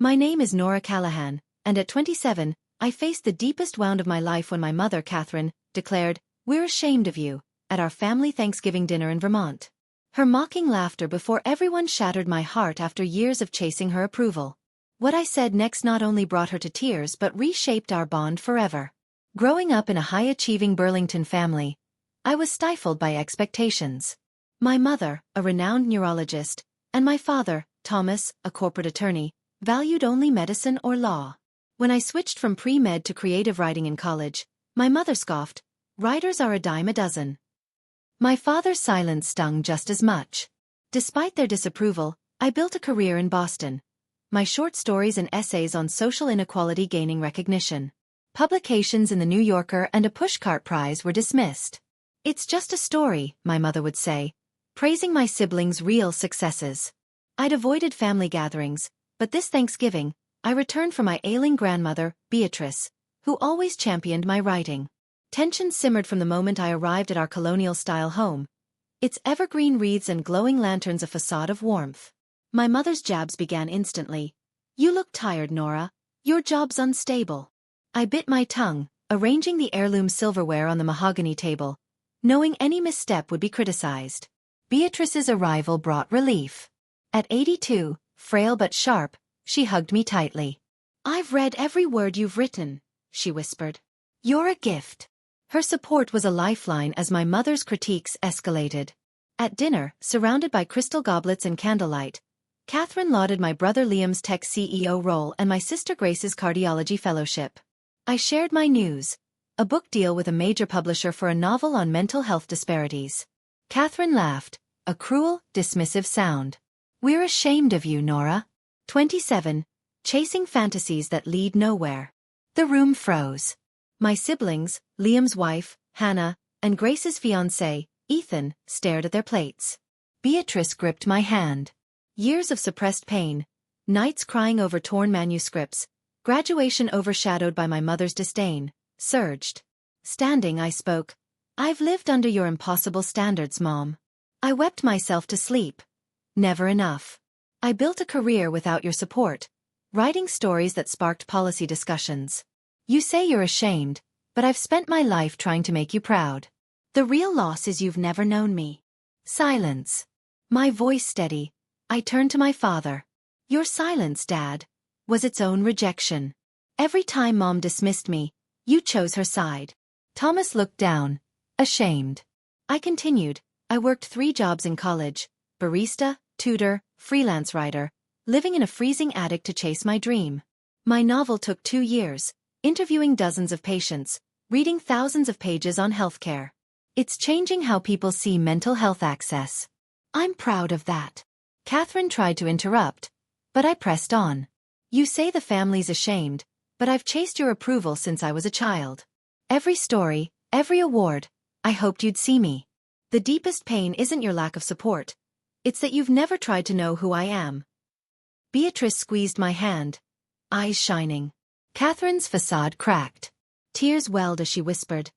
My name is Nora Callahan, and at 27, I faced the deepest wound of my life when my mother, Catherine, declared, "We're ashamed of you," at our family Thanksgiving dinner in Vermont. Her mocking laughter before everyone shattered my heart after years of chasing her approval. What I said next not only brought her to tears but reshaped our bond forever. Growing up in a high-achieving Burlington family, I was stifled by expectations. My mother, a renowned neurologist, and my father, Thomas, a corporate attorney, valued only medicine or law. When I switched from pre-med to creative writing in college, my mother scoffed, "Writers are a dime a dozen." My father's silence stung just as much. Despite their disapproval, I built a career in Boston. My short stories and essays on social inequality gaining recognition. Publications in the New Yorker and a Pushcart Prize were dismissed. "It's just a story," my mother would say, praising my siblings' real successes. I'd avoided family gatherings, but this Thanksgiving, I returned for my ailing grandmother, Beatrice, who always championed my writing. Tension simmered from the moment I arrived at our colonial-style home. Its evergreen wreaths and glowing lanterns a facade of warmth. My mother's jabs began instantly. "You look tired, Nora. Your job's unstable." I bit my tongue, arranging the heirloom silverware on the mahogany table, knowing any misstep would be criticized. Beatrice's arrival brought relief. At 82, frail but sharp, she hugged me tightly. "I've read every word you've written," she whispered. "You're a gift." Her support was a lifeline as my mother's critiques escalated. At dinner, surrounded by crystal goblets and candlelight, Catherine lauded my brother Liam's tech CEO role and my sister Grace's cardiology fellowship. I shared my news, a book deal with a major publisher for a novel on mental health disparities. Catherine laughed, a cruel, dismissive sound. "We're ashamed of you, Nora." 27, chasing fantasies that lead nowhere. The room froze. My siblings, Liam's wife, Hannah, and Grace's fiancé, Ethan, stared at their plates. Beatrice gripped my hand. Years of suppressed pain, nights crying over torn manuscripts, graduation overshadowed by my mother's disdain, surged. Standing, I spoke. "I've lived under your impossible standards, Mom. I wept myself to sleep. Never enough. I built a career without your support, writing stories that sparked policy discussions. You say you're ashamed, but I've spent my life trying to make you proud. The real loss is you've never known me." Silence. My voice steady, I turned to my father. "Your silence, Dad, was its own rejection. Every time Mom dismissed me, you chose her side." Thomas looked down, ashamed. I continued. "I worked 3 jobs in college, barista, tutor, freelance writer, living in a freezing attic to chase my dream. My novel took 2 years, interviewing dozens of patients, reading thousands of pages on healthcare. It's changing how people see mental health access. I'm proud of that." Catherine tried to interrupt, but I pressed on. "You say the family's ashamed, but I've chased your approval since I was a child. Every story, every award, I hoped you'd see me. The deepest pain isn't your lack of support. It's that you've never tried to know who I am." Beatrice squeezed my hand, eyes shining. Catherine's facade cracked. Tears welled as she whispered,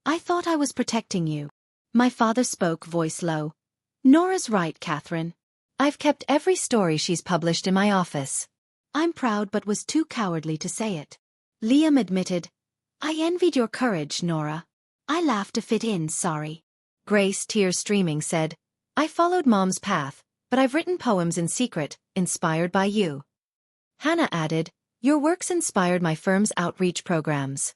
"I thought I was protecting you." My father spoke, voice low. "Nora's right, Catherine. I've kept every story she's published in my office. I'm proud but was too cowardly to say it." Liam admitted, "I envied your courage, Nora. I laughed to fit in, sorry." Grace, tears streaming, said, "I followed Mom's path, but I've written poems in secret, inspired by you." Hannah added, "Your works inspired my firm's outreach programs."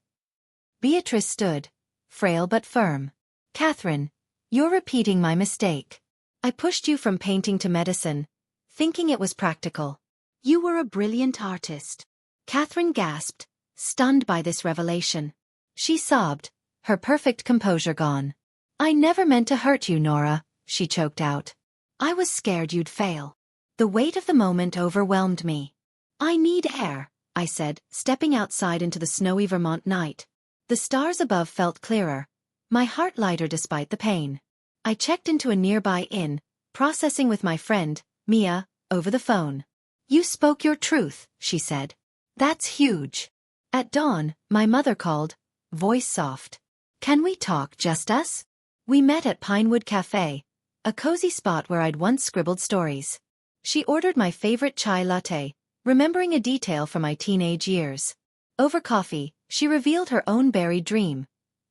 Beatrice stood, frail but firm. "Catherine, you're repeating my mistake. I pushed you from painting to medicine, thinking it was practical. You were a brilliant artist." Catherine gasped, stunned by this revelation. She sobbed, her perfect composure gone. "I never meant to hurt you, Nora," she choked out. "I was scared you'd fail." The weight of the moment overwhelmed me. "I need air," I said, stepping outside into the snowy Vermont night. The stars above felt clearer, my heart lighter despite the pain. I checked into a nearby inn, processing with my friend, Mia, over the phone. "You spoke your truth," she said. "That's huge." At dawn, my mother called, voice soft. "Can we talk, just us?" We met at Pinewood Cafe, a cozy spot where I'd once scribbled stories. She ordered my favorite chai latte, remembering a detail from my teenage years. Over coffee, she revealed her own buried dream,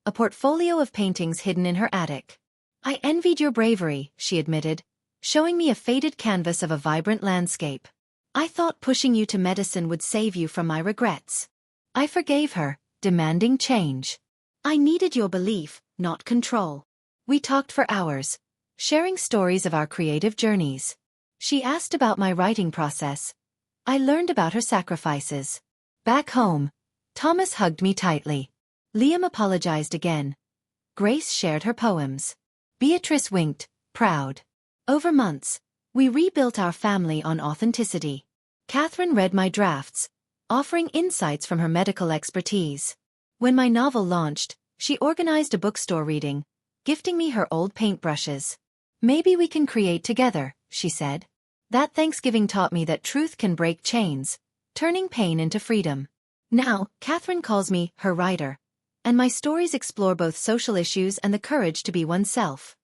a portfolio of paintings hidden in her attic. I envied your bravery, she admitted, showing me a faded canvas of a vibrant landscape. I thought pushing you to medicine would save you from my regrets. I forgave her, demanding change. I needed your belief, not control. We talked for hours, sharing stories of our creative journeys. She asked about my writing process. I learned about her sacrifices. Back home, Thomas hugged me tightly. Liam apologized again. Grace shared her poems. Beatrice winked, proud. Over months, we rebuilt our family on authenticity. Catherine read my drafts, offering insights from her medical expertise. When my novel launched, she organized a bookstore reading, gifting me her old paintbrushes. Maybe we can create together, she said. That Thanksgiving taught me that truth can break chains, turning pain into freedom. Now, Catherine calls me her writer, and my stories explore both social issues and the courage to be oneself.